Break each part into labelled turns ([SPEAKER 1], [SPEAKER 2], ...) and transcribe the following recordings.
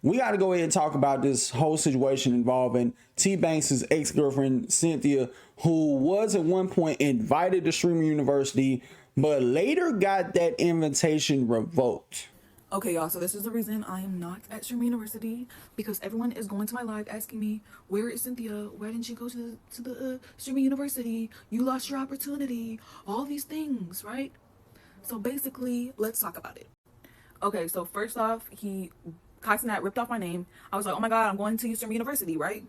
[SPEAKER 1] We got to go ahead and talk about this whole situation involving Tbvnks' ex-girlfriend, Cynthia, who was at one point invited to Streamer University, but later got that invitation revoked.
[SPEAKER 2] Okay, y'all, so this is the reason I am not at Streamer University, because everyone is going to my live asking me, where is Cynthia? Why didn't she go to the Streamer University? You lost your opportunity. All these things, right? So basically, let's talk about it. Okay, so first off, Cenat ripped off my name. I was like, oh my god, I'm going to Streamer University, right?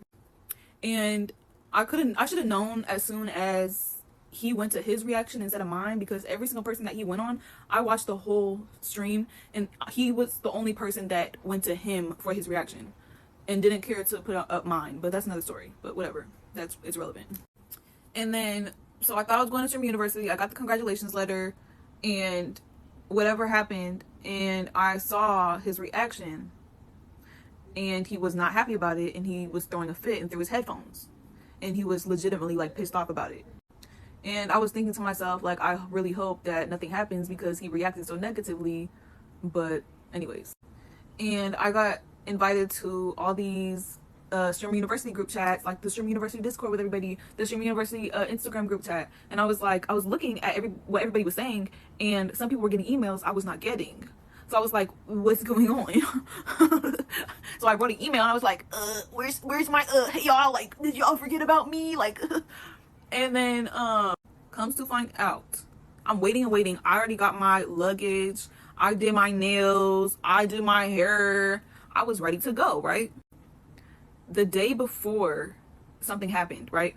[SPEAKER 2] And I should have known as soon as he went to his reaction instead of mine, because every single person that he went on, I watched the whole stream, and he was the only person that went to him for his reaction and didn't care to put up mine. But that's another story, but whatever, it's relevant. And then, so I thought I was going to Streamer University. I got the congratulations letter and whatever happened, and I saw his reaction, and he was not happy about it, and he was throwing a fit and threw his headphones, and he was legitimately like pissed off about it. And I was thinking to myself, like, I really hope that nothing happens because he reacted so negatively. But anyways, and I got invited to all these Streamer University group chats, like the Streamer University Discord with everybody, the Streamer University Instagram group chat. And I was looking at what everybody was saying, and some people were getting emails I was not getting. So I was like, what's going on? So I wrote an email and I was like, where's my hey y'all, like, did y'all forget about me? Like and then comes to find out, I'm waiting and waiting. I already got my luggage, I did my nails, I did my hair, I was ready to go, right? The day before something happened, right,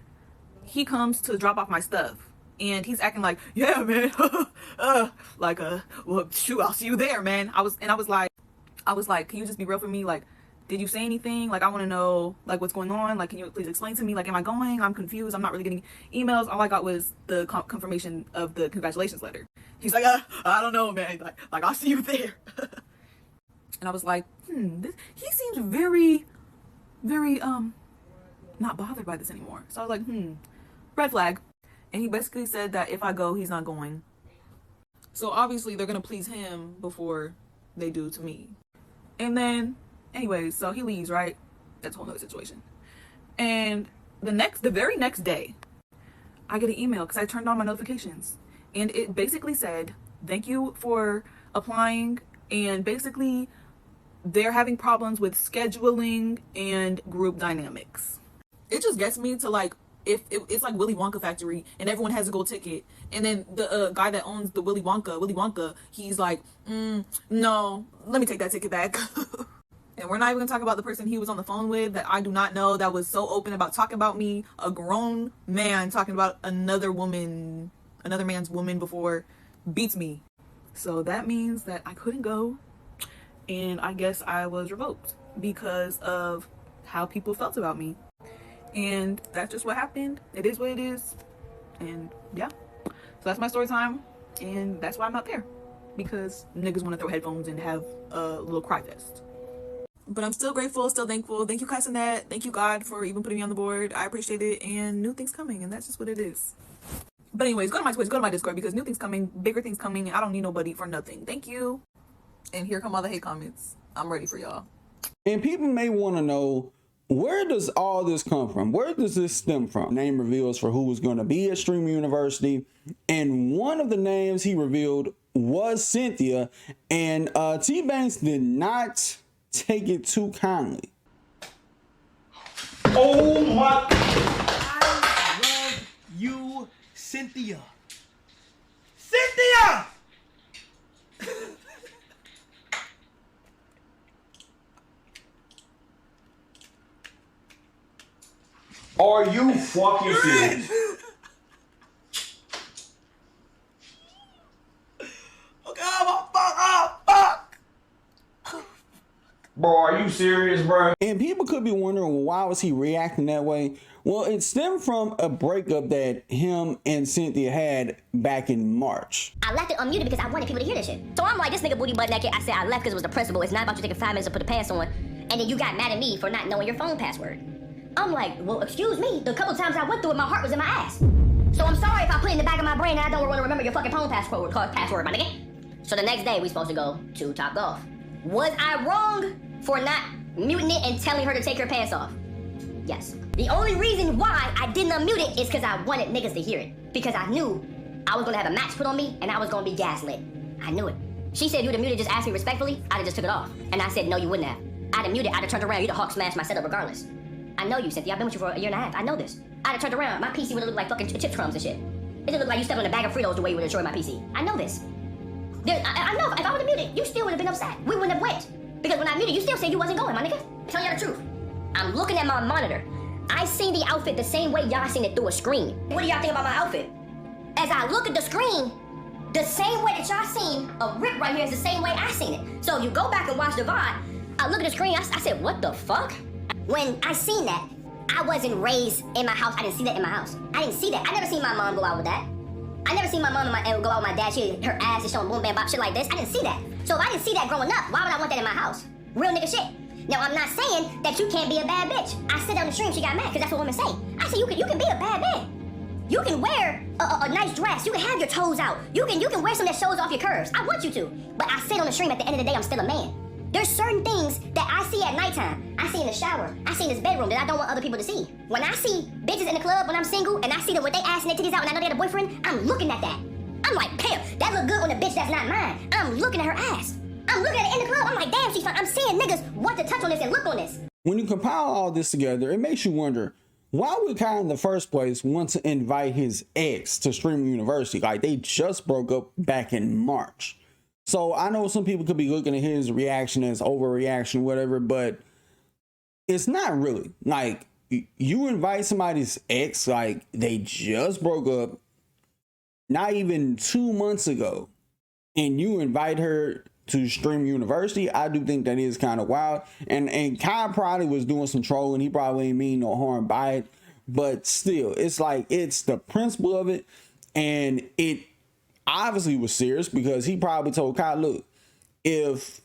[SPEAKER 2] he comes to drop off my stuff, and he's acting like, yeah man, well shoot, I'll see you there, man. I was like, can you just be real for me? Like, did you say anything? Like, I want to know, like, what's going on? Like, can you please explain to me? Like, am I going? I'm confused. I'm not really getting emails. All I got was the confirmation of the congratulations letter. He's like, I don't know, man. Like I'll see you there. And I was like, he seems very, very, not bothered by this anymore. So I was like, red flag. And he basically said that if I go, he's not going. So obviously they're going to please him before they do to me. And then, anyways, so he leaves, right? That's a whole nother situation. And the very next day, I get an email because I turned on my notifications, and it basically said, thank you for applying, and basically they're having problems with scheduling and group dynamics. It just gets me to, like, if it's like Willy Wonka factory and everyone has a gold ticket, and then the guy that owns the Willy Wonka, he's like, no, let me take that ticket back. And we're not even gonna talk about the person he was on the phone with that I do not know, that was so open about talking about me, a grown man talking about another man's woman before, beats me. So that means that I couldn't go, and I guess I was revoked because of how people felt about me. And that's just what happened. It is what it is. And yeah, so that's my story time, and that's why I'm not there, because niggas want to throw headphones and have a little cry fest. But I'm still grateful, still thankful. Thank you, Cenat. Thank you, God, for even putting me on the board. I appreciate it, and new things coming, and that's just what it is. But anyways, go to my Twitch, go to my Discord, because new things coming, bigger things coming. I don't need nobody for nothing. Thank you. And here come all the hate comments. I'm ready for y'all.
[SPEAKER 1] And people may want to know, where does all this come from? Where does this stem from? Name reveals for who was going to be at Streamer University, and one of the names he revealed was Cynthia, and Tbvnks did not take it too kindly.
[SPEAKER 3] Oh my! I love you, Cynthia. Cynthia! Are you fucking serious? Bro, are you serious, bro?
[SPEAKER 1] And people could be wondering, well, why was he reacting that way? Well, it stemmed from a breakup that him and Cynthia had back in March.
[SPEAKER 4] I left it unmuted because I wanted people to hear this shit. So I'm like, this nigga booty butt naked. I said I left because it was the principal. It's not about you taking 5 minutes to put the pants on, and then you got mad at me for not knowing your phone password. I'm like, well, excuse me. The couple times I went through it, my heart was in my ass. So I'm sorry if I put it in the back of my brain and I don't want to remember your fucking phone password, my nigga. So the next day, we supposed to go to Top Golf. Was I wrong for not muting it and telling her to take her pants off. Yes. The only reason why I didn't unmute it is because I wanted niggas to hear it. Because I knew I was gonna have a match put on me and I was gonna be gaslit. I knew it. She said, if you'd have muted, just ask me respectfully, I'd have just took it off. And I said, no, you wouldn't have. I'd have muted, I'd have turned around, you'd have hawk smashed my setup regardless. I know you, Cynthia. I've been with you for a year and a half. I know this. I'd have turned around, my PC would have looked like fucking chip crumbs and shit. It didn't look like you stepped on a bag of Fritos the way you would have destroyed my PC. I know this. I know, if I would have muted, you still would have been upset. We wouldn't have went. Because when I muted, you still said you wasn't going, my nigga. Tell you the truth. I'm looking at my monitor. I seen the outfit the same way y'all seen it through a screen. What do y'all think about my outfit? As I look at the screen, the same way that y'all seen a rip right here is the same way I seen it. So if you go back and watch the VOD, I look at the screen, I said, what the fuck? When I seen that, I wasn't raised in my house. I didn't see that in my house. I didn't see that. I never seen my mom go out with that. I never seen my mom and go out with my dad. Her ass is showing boom, bam, bop, shit like this. I didn't see that. So if I didn't see that growing up, why would I want that in my house? Real nigga shit. Now, I'm not saying that you can't be a bad bitch. I said on the stream, she got mad, because that's what women say. I said, you can be a bad bitch. You can wear a nice dress. You can have your toes out. You can wear something that shows off your curves. I want you to. But I said on the stream, at the end of the day, I'm still a man. There's certain things that I see at nighttime. I see in the shower. I see in this bedroom that I don't want other people to see. When I see bitches in the club when I'm single, and I see them with their ass and their titties out, and I know they had a boyfriend, I'm looking at that. I'm like, damn, that look good on a bitch that's not mine. I'm looking at her ass. I'm looking at it in the club. I'm like, damn, she's fine. I'm seeing niggas want to touch on this and look on this.
[SPEAKER 1] When you compile all this together, it makes you wonder, why would Kai in the first place want to invite his ex to Stream University? Like, they just broke up back in March. So I know some people could be looking at his reaction as overreaction, whatever, but it's not really. Like, you invite somebody's ex, like, they just broke up not even 2 months ago, and you invite her to Stream University. I do think that is kind of wild. And Kai probably was doing some trolling. He probably ain't mean no harm by it. But still, it's like, it's the principle of it. And it obviously was serious, because he probably told Kai, look, if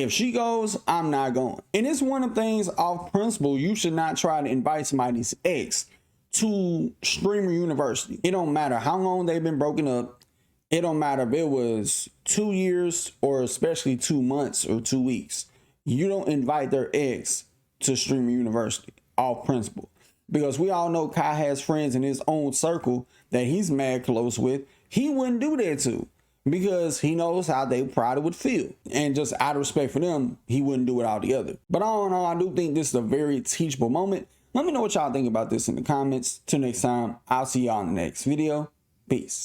[SPEAKER 1] she goes, I'm not going. And it's one of the things off principle, you should not try to invite somebody's ex to Streamer University. It don't matter how long they've been broken up. It don't matter if it was 2 years or especially 2 months or 2 weeks. You don't invite their ex to Streamer University off principle. Because we all know Kai has friends in his own circle that he's mad close with. He wouldn't do that to, because he knows how they probably would feel. And just out of respect for them, he wouldn't do it altogether. But all in all, I do think this is a very teachable moment. Let me know what y'all think about this in the comments. Till next time, I'll see y'all in the next video. Peace.